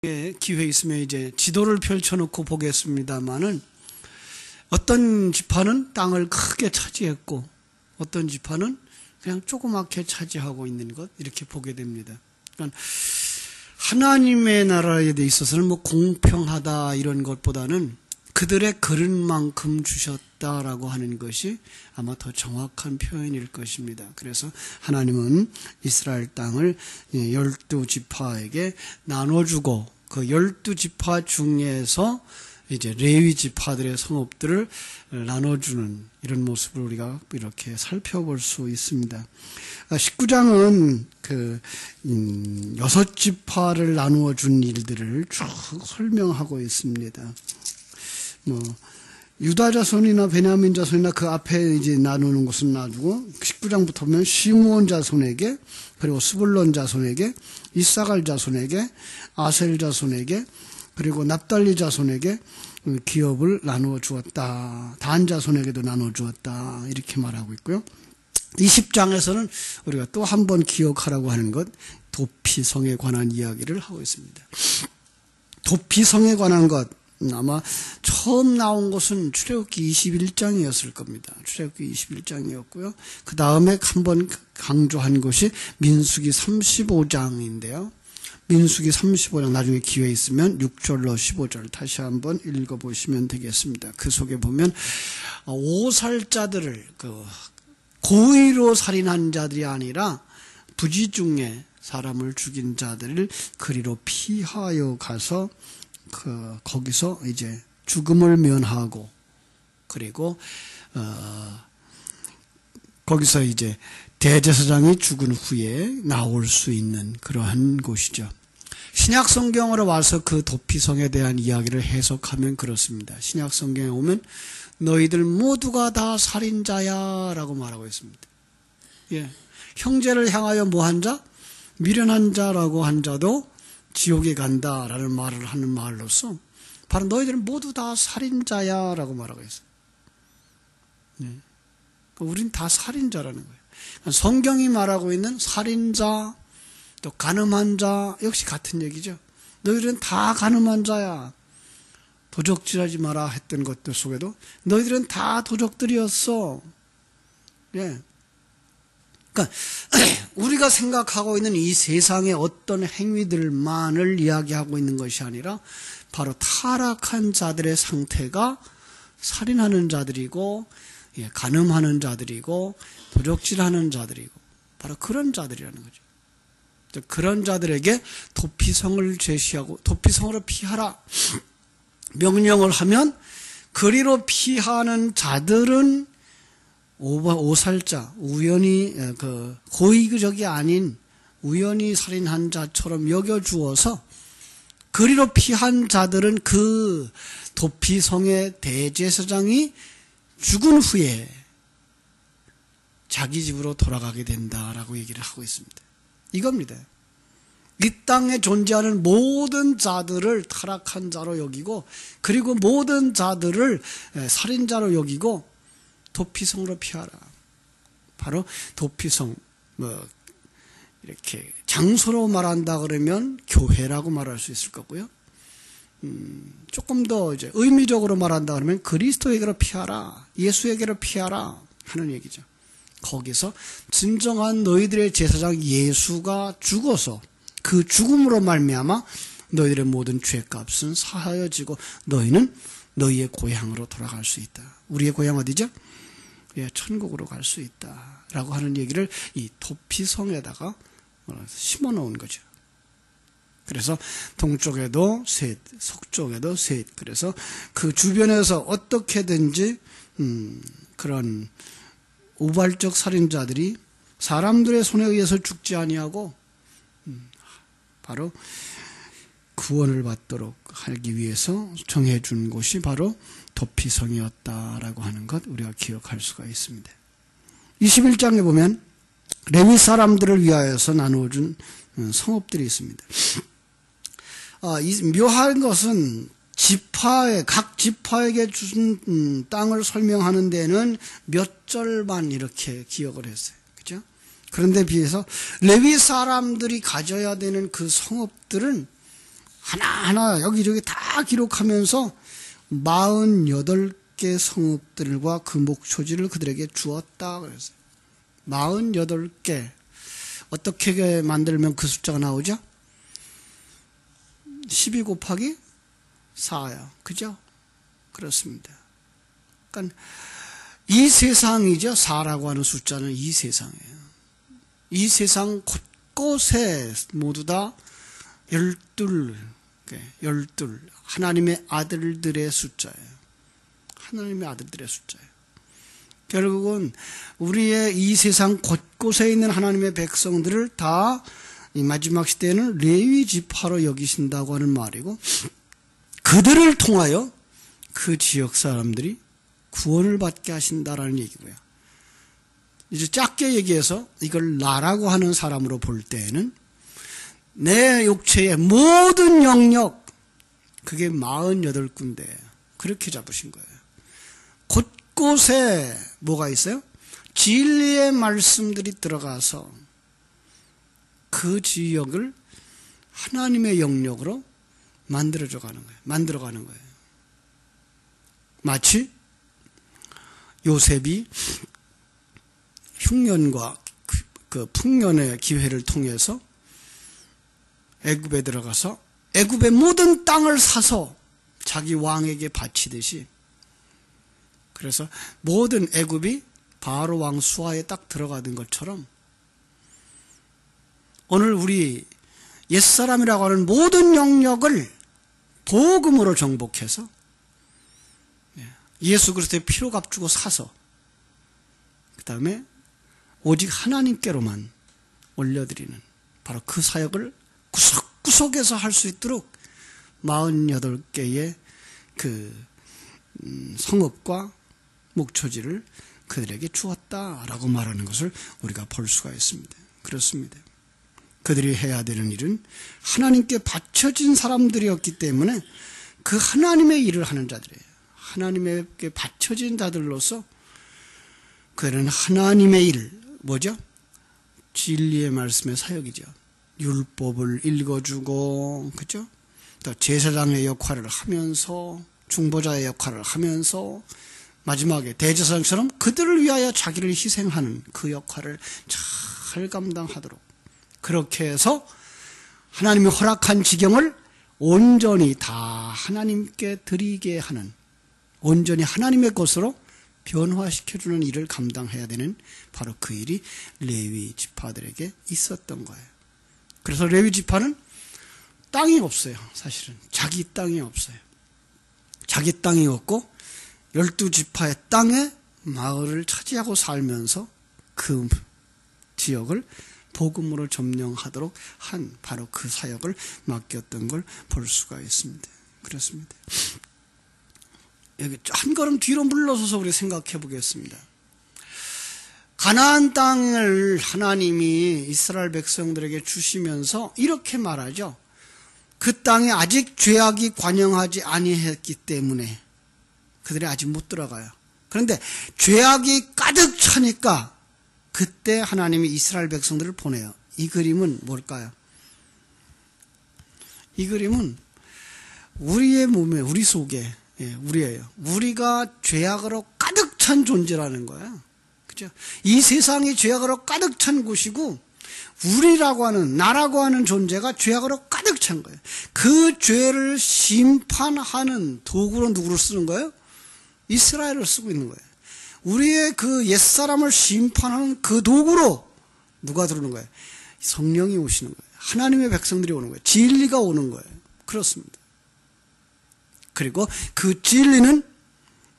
기회 있으면 이제 지도를 펼쳐놓고 보겠습니다만은 어떤 지파는 땅을 크게 차지했고 어떤 지파는 그냥 조그맣게 차지하고 있는 것 이렇게 보게 됩니다. 그러니까 하나님의 나라에 있어서는 뭐 공평하다 이런 것보다는 그들의 그릇만큼 주셨다라고 하는 것이 아마 더 정확한 표현일 것입니다. 그래서 하나님은 이스라엘 땅을 12지파에게 나눠주고 그 12지파 중에서 이제 레위 지파들의 성읍들을 나눠주는 이런 모습을 우리가 이렇게 살펴볼 수 있습니다. 19장은 그 6지파를 나누어 준 일들을 쭉 설명하고 있습니다. 유다 자손이나 베냐민 자손이나 그 앞에 이제 나누는 것은 놔두고 19장부터 보면 시므온 자손에게 그리고 스불론 자손에게 이사갈 자손에게 아셀 자손에게 그리고 납달리 자손에게 기업을 나누어 주었다. 단 자손에게도 나누어 주었다. 이렇게 말하고 있고요. 20장에서는 우리가 또 한 번 기억하라고 하는 것 도피성에 관한 이야기를 하고 있습니다. 도피성에 관한 것 아마 처음 나온 것은 출애굽기 21장이었을 겁니다. 출애굽기 21장이었고요. 그 다음에 한번 강조한 것이 민수기 35장인데요. 민수기 35장 나중에 기회 있으면 6절로 15절 다시 한번 읽어보시면 되겠습니다. 그 속에 보면 오살자들을 고의로 살인한 자들이 아니라 부지 중에 사람을 죽인 자들을 그리로 피하여 가서 거기서 이제 죽음을 면하고 그리고 거기서 이제 대제사장이 죽은 후에 나올 수 있는 그러한 곳이죠. 신약 성경으로 와서 그 도피성에 대한 이야기를 해석하면 그렇습니다. 신약 성경에 오면 너희들 모두가 다 살인자야 라고 말하고 있습니다. 예. 형제를 향하여 뭐한 자? 미련한 자라고 한 자도 지옥에 간다라는 말을 하는 말로서 바로 너희들은 모두 다 살인자야 라고 말하고 있어요. 네. 우린 다 살인자라는 거예요. 성경이 말하고 있는 살인자 또 간음한 자 역시 같은 얘기죠. 너희들은 다 간음한 자야. 도적질하지 마라 했던 것들 속에도 너희들은 다 도적들이었어. 예. 그러니까 우리가 생각하고 있는 이 세상의 어떤 행위들만을 이야기하고 있는 것이 아니라 바로 타락한 자들의 상태가 살인하는 자들이고 간음하는 자들이고 도적질하는 자들이고 바로 그런 자들이라는 거죠. 그런 자들에게 도피성을 제시하고 도피성으로 피하라 명령을 하면 그리로 피하는 자들은 오살자, 우연히 고의적이 아닌 우연히 살인한 자처럼 여겨주어서 그리로 피한 자들은 그 도피성의 대제사장이 죽은 후에 자기 집으로 돌아가게 된다라고 얘기를 하고 있습니다. 이겁니다. 이 땅에 존재하는 모든 자들을 타락한 자로 여기고 그리고 모든 자들을 살인자로 여기고 도피성으로 피하라. 바로 도피성, 이렇게 장소로 말한다 그러면 교회라고 말할 수 있을 거고요. 조금 더 이제 의미적으로 말한다 그러면 그리스도에게로 피하라. 예수에게로 피하라. 하는 얘기죠. 거기서 진정한 너희들의 제사장 예수가 죽어서 그 죽음으로 말미암아 너희들의 모든 죄값은 사하여지고 너희는 너희의 고향으로 돌아갈 수 있다. 우리의 고향 어디죠? 예, 천국으로 갈 수 있다라고 하는 얘기를 이 도피성에다가 심어 놓은 거죠. 그래서 동쪽에도 셋, 서쪽에도 셋. 그래서 그 주변에서 어떻게든지 그런 우발적 살인자들이 사람들의 손에 의해서 죽지 아니하고 바로 구원을 받도록 하기 위해서 정해준 곳이 바로 도피성이었다라고 하는 것 우리가 기억할 수가 있습니다. 21장에 보면 레위 사람들을 위하여서 나누어준 성읍들이 있습니다. 묘한 것은 각 지파에게 주신 땅을 설명하는 데는 몇 절만 이렇게 기억을 했어요. 그죠? 그런데 비해서 레위 사람들이 가져야 되는 그 성읍들은 하나하나 여기저기 다 기록하면서 48개 성읍들과 그 목초지를 그들에게 주었다 그랬어요. 48개. 어떻게 만들면 그 숫자가 나오죠? 12 곱하기 4요. 그죠? 그렇습니다. 그러니까 이 세상이죠. 4라고 하는 숫자는 이 세상이에요. 이 세상 곳곳에 모두 다 12 하나님의 아들들의 숫자예요. 하나님의 아들들의 숫자예요. 결국은 우리의 이 세상 곳곳에 있는 하나님의 백성들을 다 이 마지막 시대에는 레위 지파로 여기신다고 하는 말이고, 그들을 통하여 그 지역 사람들이 구원을 받게 하신다라는 얘기고요. 이제 짧게 얘기해서 이걸 나라고 하는 사람으로 볼 때에는 내 육체의 모든 영역, 그게 48군데예요. 그렇게 잡으신 거예요. 곳곳에 뭐가 있어요? 진리의 말씀들이 들어가서 그 지역을 하나님의 영역으로 만들어가는 거예요. 마치 요셉이 흉년과 그 풍년의 기회를 통해서 애굽에 들어가서 애굽의 모든 땅을 사서 자기 왕에게 바치듯이, 그래서 모든 애굽이 바로 왕 수하에 딱 들어가는 것처럼 오늘 우리 옛사람이라고 하는 모든 영역을 복음으로 정복해서 예수 그리스도의 피로 값주고 사서 그 다음에 오직 하나님께로만 올려드리는 바로 그 사역을 구석구석에서 할 수 있도록 48개의 그 성읍과 목초지를 그들에게 주었다라고 말하는 것을 우리가 볼 수가 있습니다. 그렇습니다. 그들이 해야 되는 일은 하나님께 바쳐진 사람들이었기 때문에 그 하나님의 일을 하는 자들이에요. 하나님께 바쳐진 자들로서 그들은 하나님의 일, 뭐죠? 진리의 말씀의 사역이죠. 율법을 읽어주고, 그죠? 또 제사장의 역할을 하면서, 중보자의 역할을 하면서, 마지막에 대제사장처럼 그들을 위하여 자기를 희생하는 그 역할을 잘 감당하도록, 그렇게 해서 하나님이 허락한 지경을 온전히 다 하나님께 드리게 하는, 온전히 하나님의 것으로 변화시켜주는 일을 감당해야 되는 바로 그 일이 레위 지파들에게 있었던 거예요. 그래서 레위 지파는 땅이 없어요. 사실은 자기 땅이 없어요. 자기 땅이 없고 12지파의 땅에 마을을 차지하고 살면서 그 지역을 복음으로 점령하도록 한 바로 그 사역을 맡겼던 걸 볼 수가 있습니다. 그렇습니다. 여기 한 걸음 뒤로 물러서서 우리 생각해 보겠습니다. 가나안 땅을 하나님이 이스라엘 백성들에게 주시면서 이렇게 말하죠. 그 땅에 아직 죄악이 관영하지 아니했기 때문에 그들이 아직 못 들어가요. 그런데 죄악이 가득 차니까 그때 하나님이 이스라엘 백성들을 보내요. 이 그림은 뭘까요? 이 그림은 우리의 몸에, 우리 속에, 우리예요. 우리가 죄악으로 가득 찬 존재라는 거예요. 그죠? 이 세상이 죄악으로 가득 찬 곳이고, 우리라고 하는, 나라고 하는 존재가 죄악으로 가득 찬 거예요. 그 죄를 심판하는 도구로 누구를 쓰는 거예요? 이스라엘을 쓰고 있는 거예요. 우리의 그 옛사람을 심판하는 그 도구로 누가 들어오는 거예요? 성령이 오시는 거예요. 하나님의 백성들이 오는 거예요. 진리가 오는 거예요. 그렇습니다. 그리고 그 진리는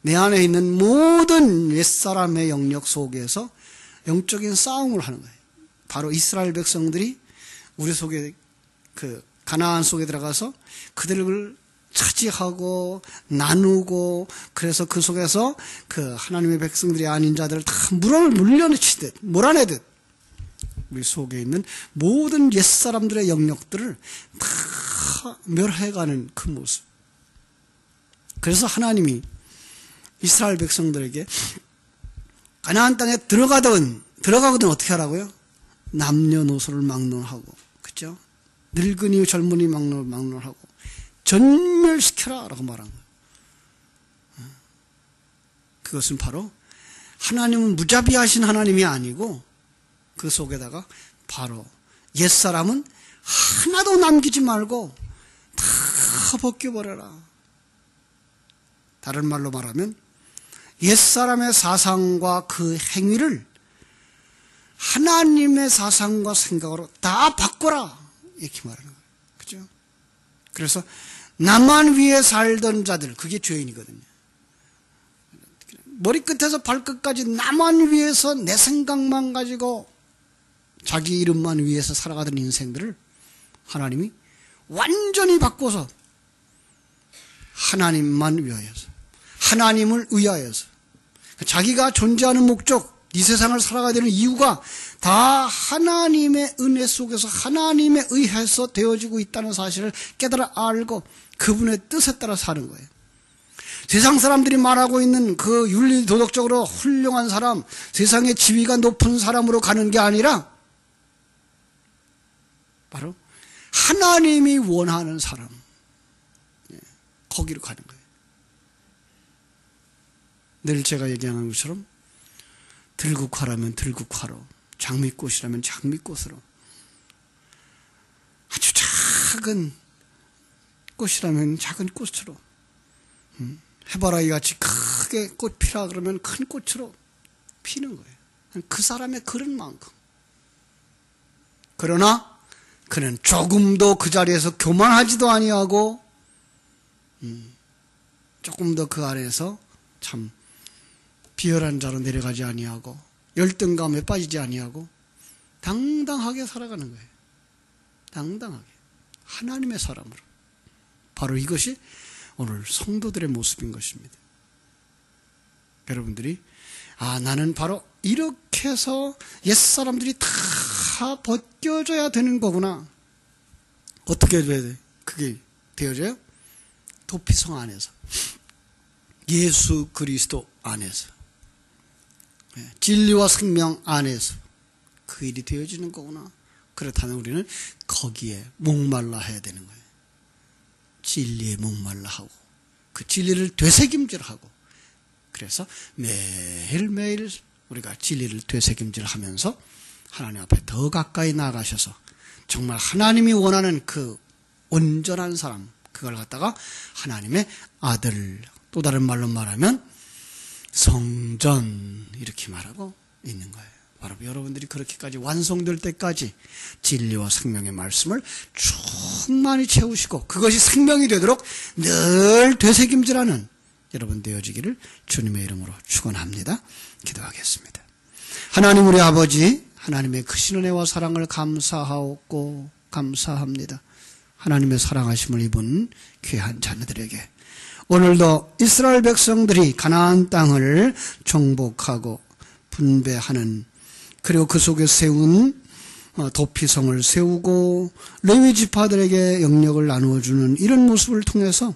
내 안에 있는 모든 옛사람의 영역 속에서 영적인 싸움을 하는 거예요. 바로 이스라엘 백성들이 우리 속에 그 가나안 속에 들어가서 그들을 차지하고 나누고, 그래서 그 속에서 그 하나님의 백성들이 아닌 자들을 다 물려내치듯 몰아내듯 우리 속에 있는 모든 옛사람들의 영역들을 다 멸해가는 그 모습. 그래서 하나님이 이스라엘 백성들에게 가나안 땅에 들어가거든 어떻게 하라고요? 남녀노소를 막론하고, 그죠? 늙은이 젊은이 막론하고 전멸시켜라 라고 말한 거예요. 그것은 바로 하나님은 무자비하신 하나님이 아니고 그 속에다가 바로 옛사람은 하나도 남기지 말고 다 벗겨버려라. 다른 말로 말하면 옛사람의 사상과 그 행위를 하나님의 사상과 생각으로 다 바꿔라. 이렇게 말하는 거예요. 그죠? 그래서 나만 위에 살던 자들, 그게 죄인이거든요. 머리끝에서 발끝까지 나만 위해서 내 생각만 가지고 자기 이름만 위해서 살아가던 인생들을 하나님이 완전히 바꿔서 하나님만 위하여서, 하나님을 의하여서, 자기가 존재하는 목적, 이 세상을 살아가야 되는 이유가 다 하나님의 은혜 속에서 하나님에 의해서 되어지고 있다는 사실을 깨달아 알고 그분의 뜻에 따라 사는 거예요. 세상 사람들이 말하고 있는 그 윤리 도덕적으로 훌륭한 사람, 세상의 지위가 높은 사람으로 가는 게 아니라 바로 하나님이 원하는 사람, 거기로 가는 거예요. 늘 제가 얘기하는 것처럼 들국화라면 들국화로, 장미꽃이라면 장미꽃으로, 아주 작은 꽃이라면 작은 꽃으로, 해바라기 같이 크게 꽃 피라 그러면 큰 꽃으로 피는 거예요. 그 사람의 그런 만큼. 그러나 그는 조금도 그 자리에서 교만하지도 아니하고 조금 더 그 안에서 참 비열한 자로 내려가지 아니하고 열등감에 빠지지 아니하고 당당하게 살아가는 거예요. 당당하게 하나님의 사람으로. 바로 이것이 오늘 성도들의 모습인 것입니다. 여러분들이 나는 바로 이렇게 해서 옛사람들이 다 벗겨져야 되는 거구나. 어떻게 해야 돼? 그게 되어져요? 도피성 안에서, 예수 그리스도 안에서, 진리와 생명 안에서 그 일이 되어지는 거구나. 그렇다면 우리는 거기에 목말라 해야 되는 거예요. 진리에 목말라 하고 그 진리를 되새김질하고, 그래서 매일매일 우리가 진리를 되새김질하면서 하나님 앞에 더 가까이 나가셔서 정말 하나님이 원하는 그 온전한 사람, 그걸 갖다가 하나님의 아들, 또 다른 말로 말하면 성전, 이렇게 말하고 있는 거예요. 바로 여러분들이 그렇게까지 완성될 때까지 진리와 생명의 말씀을 충만히 채우시고 그것이 생명이 되도록 늘 되새김질하는 여러분 되어지기를 주님의 이름으로 축원합니다. 기도하겠습니다. 하나님 우리 아버지, 하나님의 크신 은혜와 사랑을 감사하고 감사합니다. 하나님의 사랑하심을 입은 귀한 자녀들에게 오늘도 이스라엘 백성들이 가나안 땅을 정복하고 분배하는, 그리고 그 속에 세운 도피성을 세우고 레위 지파들에게 영역을 나누어주는 이런 모습을 통해서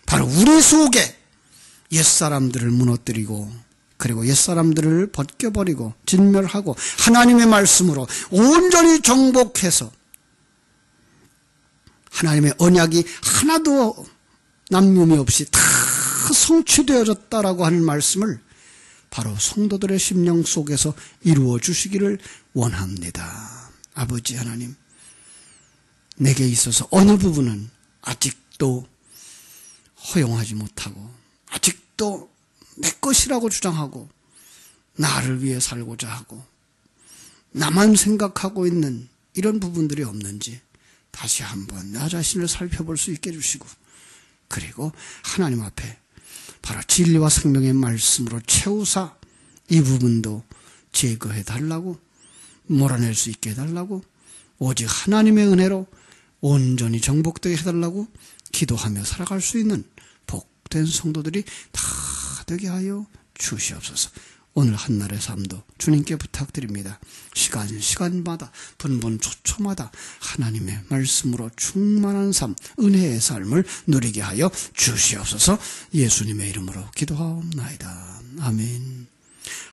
바로 우리 속에 옛사람들을 무너뜨리고, 그리고 옛사람들을 벗겨버리고 진멸하고 하나님의 말씀으로 온전히 정복해서 하나님의 언약이 하나도 남김이 없이 다 성취되어졌다라고 하는 말씀을 바로 성도들의 심령 속에서 이루어 주시기를 원합니다. 아버지 하나님, 내게 있어서 어느 부분은 아직도 허용하지 못하고 아직도 내 것이라고 주장하고 나를 위해 살고자 하고 나만 생각하고 있는 이런 부분들이 없는지 다시 한번 나 자신을 살펴볼 수 있게 해주시고, 그리고 하나님 앞에 바로 진리와 생명의 말씀으로 채우사 이 부분도 제거해 달라고, 몰아낼 수 있게 해달라고, 오직 하나님의 은혜로 온전히 정복되게 해달라고 기도하며 살아갈 수 있는 복된 성도들이 다 되게 하여 주시옵소서. 오늘 한날의 삶도 주님께 부탁드립니다. 시간마다 분분 초초마다 하나님의 말씀으로 충만한 삶, 은혜의 삶을 누리게 하여 주시옵소서. 예수님의 이름으로 기도하옵나이다. 아멘.